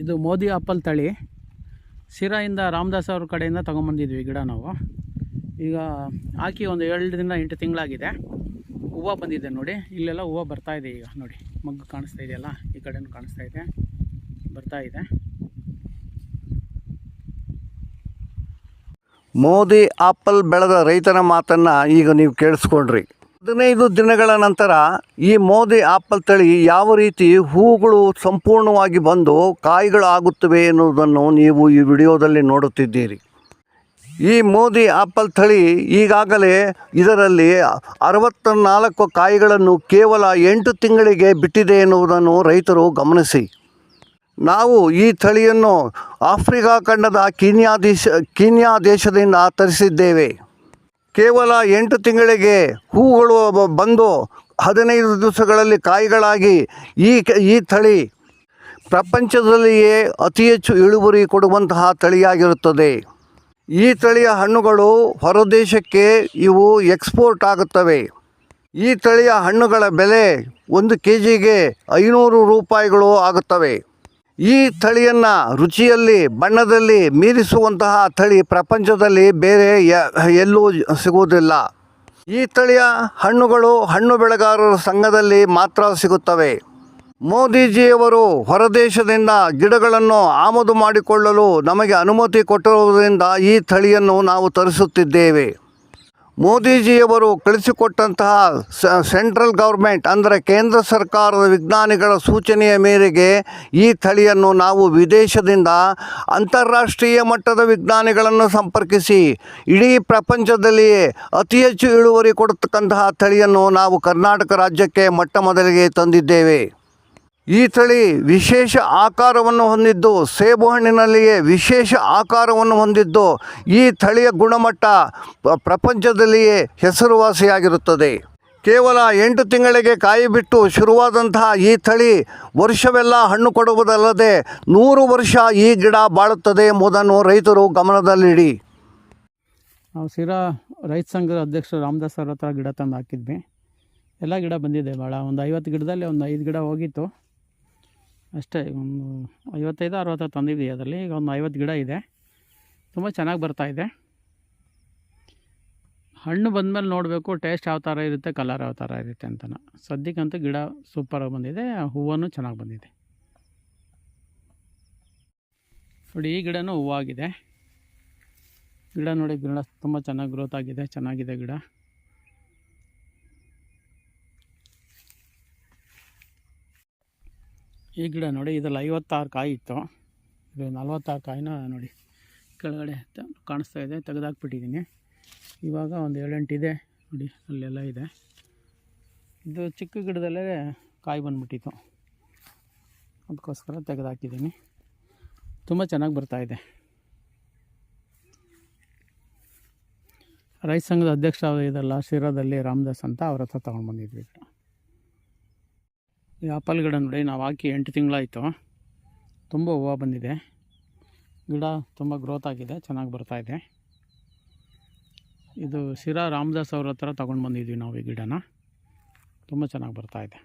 ಇದು ಮೋದಿ ಆಪಲ್ ತಳಿ ಸಿರಾಯಿಂದ ರಾಮದಾಸ್ ಅವ್ರ ಕಡೆಯಿಂದ ತೊಗೊಂಬಂದಿದ್ವಿ ಗಿಡ ನಾವು. ಈಗ ಹಾಕಿ ಒಂದು 7 8 ತಿಂಗಳಾಗಿದೆ. ಹೂವು ಬಂದಿದೆ ನೋಡಿ, ಇಲ್ಲೆಲ್ಲ ಹೂವು ಬರ್ತಾಯಿದೆ. ಈಗ ನೋಡಿ ಮಗ್ಗು ಕಾಣಿಸ್ತಾ ಇದೆಯಲ್ಲ, ಈ ಕಡೆನೂ ಕಾಣಿಸ್ತಾ ಇದೆ, ಬರ್ತಾಯಿದೆ. ಮೋದಿ ಆಪಲ್ ಬೆಳೆದ ರೈತನ ಮಾತನ್ನು ಈಗ ನೀವು ಕೇಳಿಸ್ಕೊಂಡ್ರಿ. 15 ದಿನಗಳ ನಂತರ ಈ ಮೋದಿ ಆಪಲ್ ತಳಿ ಯಾವ ರೀತಿ ಹೂಗಳು ಸಂಪೂರ್ಣವಾಗಿ ಬಂದು ಕಾಯಿಗಳು ಆಗುತ್ತವೆ ಎನ್ನುವುದನ್ನು ನೀವು ಈ ವಿಡಿಯೋದಲ್ಲಿ ನೋಡುತ್ತಿದ್ದೀರಿ. ಈ ಮೋದಿ ಆಪಲ್ ತಳಿ ಈಗಾಗಲೇ ಇದರಲ್ಲಿ 64 ಕಾಯಿಗಳನ್ನು ಕೇವಲ 8 ತಿಂಗಳಿಗೆ ಬಿಟ್ಟಿದೆ ಎನ್ನುವುದನ್ನು ರೈತರು ಗಮನಿಸಿ. ನಾವು ಈ ತಳಿಯನ್ನು ಆಫ್ರಿಕಾ ಖಂಡದ ಕೀನ್ಯಾ ದೇಶದಿಂದ ತರಿಸಿದ್ದೇವೆ. ಕೇವಲ 8 ತಿಂಗಳಿಗೆ ಹೂಗಳು ಬಂದು 15 ದಿವಸಗಳಲ್ಲಿ ಕಾಯಿಗಳಾಗಿ ಈ ತಳಿ ಪ್ರಪಂಚದಲ್ಲಿಯೇ ಅತಿ ಹೆಚ್ಚು ಇಳುವರಿ ಕೊಡುವಂತಹ ತಳಿಯಾಗಿರುತ್ತದೆ. ಈ ತಳಿಯ ಹಣ್ಣುಗಳು ಹೊರದೇಶಕ್ಕೆ ಇವು ಎಕ್ಸ್ಪೋರ್ಟ್ ಆಗುತ್ತವೆ. ಈ ತಳಿಯ ಹಣ್ಣುಗಳ ಬೆಲೆ 1 kgಗೆ 500 ರೂಪಾಯಿಗಳು ಆಗುತ್ತವೆ. ಈ ತಳಿಯನ್ನು ರುಚಿಯಲ್ಲಿ ಬಣ್ಣದಲ್ಲಿ ಮೀರಿಸುವಂತಹ ತಳಿ ಪ್ರಪಂಚದಲ್ಲಿ ಬೇರೆ ಎಲ್ಲೂ ಸಿಗುವುದಿಲ್ಲ. ಈ ತಳಿಯ ಹಣ್ಣುಗಳು ಹಣ್ಣು ಬೆಳೆಗಾರರ ಸಂಘದಲ್ಲಿ ಮಾತ್ರ ಸಿಗುತ್ತವೆ. ಮೋದಿಜಿಯವರು ಹೊರದೇಶದಿಂದ ಗಿಡಗಳನ್ನು ಆಮದು ಮಾಡಿಕೊಳ್ಳಲು ನಮಗೆ ಅನುಮತಿ ಕೊಟ್ಟಿರುವುದರಿಂದ ಈ ತಳಿಯನ್ನು ನಾವು ತರಿಸುತ್ತಿದ್ದೇವೆ. ಮೋದಿಜಿಯವರು ಕಳಿಸಿಕೊಟ್ಟಂತಹ ಸೆಂಟ್ರಲ್ ಗೌರ್ಮೆಂಟ್ ಅಂದರೆ ಕೇಂದ್ರ ಸರ್ಕಾರದ ವಿಜ್ಞಾನಿಗಳ ಸೂಚನೆಯ ಮೇರೆಗೆ ಈ ತಳಿಯನ್ನು ನಾವು ವಿದೇಶದಿಂದ ಅಂತಾರಾಷ್ಟ್ರೀಯ ಮಟ್ಟದ ವಿಜ್ಞಾನಿಗಳನ್ನು ಸಂಪರ್ಕಿಸಿ ಇಡೀ ಪ್ರಪಂಚದಲ್ಲಿಯೇ ಅತಿ ಹೆಚ್ಚು ಇಳುವರಿ ಕೊಡತಕ್ಕಂತಹ ತಳಿಯನ್ನು ನಾವು ಕರ್ನಾಟಕ ರಾಜ್ಯಕ್ಕೆ ಮೊಟ್ಟಮೊದಲಿಗೆ ತಂದಿದ್ದೇವೆ. ಈ ತಳಿ ವಿಶೇಷ ಆಕಾರವನ್ನು ಹೊಂದಿದ್ದು, ಸೇಬು ಹಣ್ಣಿನಲ್ಲಿಯೇ ವಿಶೇಷ ಆಕಾರವನ್ನು ಹೊಂದಿದ್ದು, ಈ ತಳಿಯ ಗುಣಮಟ್ಟ ಪ್ರಪಂಚದಲ್ಲಿಯೇ ಹೆಸರುವಾಸಿಯಾಗಿರುತ್ತದೆ. ಕೇವಲ 8 ತಿಂಗಳಿಗೆ ಕಾಯಿ ಬಿಟ್ಟು ಶುರುವಾದಂತಹ ಈ ತಳಿ ವರ್ಷವೆಲ್ಲ ಹಣ್ಣು ಕೊಡುವುದಲ್ಲದೆ 100 ವರ್ಷ ಈ ಗಿಡ ಬಾಳುತ್ತದೆ ಎಂಬುದನ್ನು ರೈತರು ಗಮನದಲ್ಲಿಡಿ. ನಾವು ಸಿರಾ ರೈತ ಸಂಘದ ಅಧ್ಯಕ್ಷರು ರಾಮದಾಸ್ ಅವ್ರ ಹತ್ರ ಗಿಡ ತಂದು ಹಾಕಿದ್ವಿ. ಎಲ್ಲ ಗಿಡ ಬಂದಿದೆ ಭಾಳ. ಒಂದು 50 ಗಿಡದಲ್ಲಿ ಒಂದು 5 ಗಿಡ ಹೋಗಿತ್ತು ಅಷ್ಟೇ. ಒಂದು 55-60 ತಂದಿದ್ವಿ ಅದರಲ್ಲಿ. ಈಗ ಒಂದು 50 ಗಿಡ ಇದೆ. ತುಂಬ ಚೆನ್ನಾಗಿ ಬರ್ತಾಯಿದೆ. ಹಣ್ಣು ಬಂದಮೇಲೆ ನೋಡಬೇಕು ಟೇಸ್ಟ್ ಯಾವ ಥರ ಇರುತ್ತೆ, ಕಲರ್ ಯಾವ ಥರ ಇರುತ್ತೆ ಅಂತ. ಸದ್ಯಕ್ಕಂತೂ ಗಿಡ ಸೂಪರಾಗಿ ಬಂದಿದೆ, ಹೂವೂ ಚೆನ್ನಾಗಿ ಬಂದಿದೆ ನೋಡಿ. ಈ ಗಿಡನೂ ಹೂವಾಗಿದೆ. ಗಿಡ ನೋಡಿ, ಗಿಡ ತುಂಬ ಚೆನ್ನಾಗಿ ಗ್ರೋತ್ ಆಗಿದೆ, ಚೆನ್ನಾಗಿದೆ ಗಿಡ. ಈ ಗಿಡ ನೋಡಿ, ಇದರಲ್ಲಿ 56 ಕಾಯಿ ಇತ್ತು. ಇದು 46 ಕಾಯಿನ ನೋಡಿ ಕೆಳಗಡೆ ಕಾಣಿಸ್ತಾ ಇದೆ, ತೆಗೆದಾಕ್ಬಿಟ್ಟಿದ್ದೀನಿ. ಇವಾಗ ಒಂದು 7-8 ಇದೆ ನೋಡಿ, ಅಲ್ಲೆಲ್ಲ ಇದೆ. ಇದು ಚಿಕ್ಕ ಗಿಡದಲ್ಲೇ ಕಾಯಿ ಬಂದ್ಬಿಟ್ಟಿತ್ತು, ಅದಕ್ಕೋಸ್ಕರ ತೆಗೆದಾಕಿದ್ದೀನಿ. ತುಂಬ ಚೆನ್ನಾಗಿ ಬರ್ತಾಯಿದೆ. ರೈತ ಸಂಘದ ಅಧ್ಯಕ್ಷ ಇದಲ್ಲ ಶಿರಾದಲ್ಲಿ ರಾಮದಾಸ್ ಅಂತ, ಅವ್ರ ಹತ್ರ ತೊಗೊಂಡು ಬಂದಿದ್ವಿ ಗಿಡ. ಈ ಆಪಲ್ ಗಿಡ ನೋಡಿ, ನಾವು ಹಾಕಿ 8 ತಿಂಗಳಾಯಿತು. ತುಂಬ ಹೂವು ಬಂದಿದೆ. ಗಿಡ ತುಂಬ ಗ್ರೋತ್ ಆಗಿದೆ, ಚೆನ್ನಾಗಿ ಬರ್ತಾಯಿದೆ. ಇದು ಶಿರಾ ರಾಮದಾಸ್ ಅವ್ರ ಹತ್ರ ತೊಗೊಂಡು ಬಂದಿದ್ವಿ ನಾವು ಈ ಗಿಡನ. ತುಂಬ ಚೆನ್ನಾಗಿ ಬರ್ತಾಯಿದೆ.